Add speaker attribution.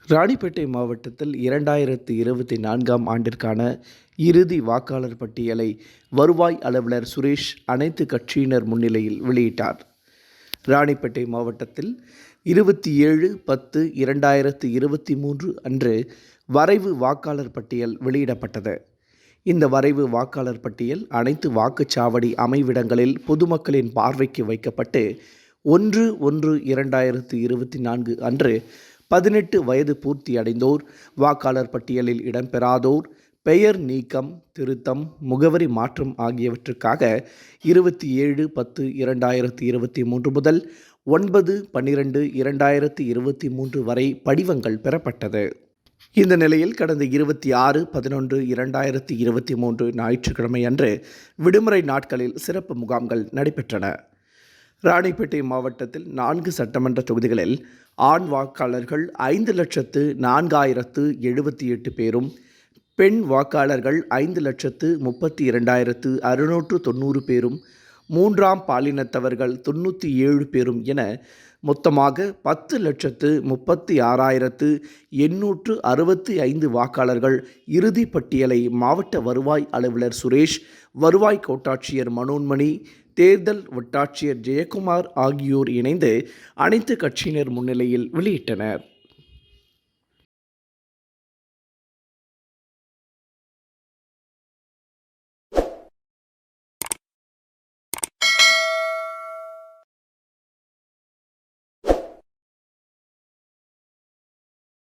Speaker 1: ராணிப்பேட்டை மாவட்டத்தில் 2024ஆம் ஆண்டிற்கான இறுதி வாக்காளர் பட்டியலை வருவாய் அலுவலர் சுரேஷ் அனைத்து கட்சியினர் முன்னிலையில் வெளியிட்டார். ராணிப்பேட்டை மாவட்டத்தில் 27/10/2023 அன்று வரைவு வாக்காளர் பட்டியல் வெளியிடப்பட்டது. இந்த வரைவு வாக்காளர் பட்டியல் அனைத்து வாக்குச்சாவடி அமைவிடங்களில் பொதுமக்களின் பார்வைக்கு வைக்கப்பட்டு 1/1/2024 அன்று 18 வயது பூர்த்தி அடைந்தோர், வாக்காளர் பட்டியலில் இடம்பெறாதோர், பெயர் நீக்கம், திருத்தம், முகவரி மாற்றம் ஆகியவற்றுக்காக 27/10/2023 முதல் 9/12/2023 வரை படிவங்கள் பெறப்பட்டது. இந்த நிலையில் கடந்த 26/11/2023 ஞாயிற்றுக்கிழமை அன்று விடுமுறை நாட்களில் சிறப்பு முகாம்கள் நடைபெற்றன. ராணிப்பேட்டை மாவட்டத்தில் 4 சட்டமன்ற தொகுதிகளில் ஆண் வாக்காளர்கள் 5,04,078 பேரும், பெண் வாக்காளர்கள் 5,32,690 பேரும், மூன்றாம் பாலினத்தவர்கள் 97 பேரும் என மொத்தமாக 10,36,865 வாக்காளர்கள் இறுதி பட்டியலை மாவட்ட வருவாய் அலுவலர் சுரேஷ், வருவாய் கோட்டாட்சியர் மனோன்மணி, தேர்தல் வட்டாட்சியர் ஜெயக்குமார் ஆகியோர் இணைந்து அனைத்து கட்சியினர் முன்னிலையில் வெளியிட்டனர்.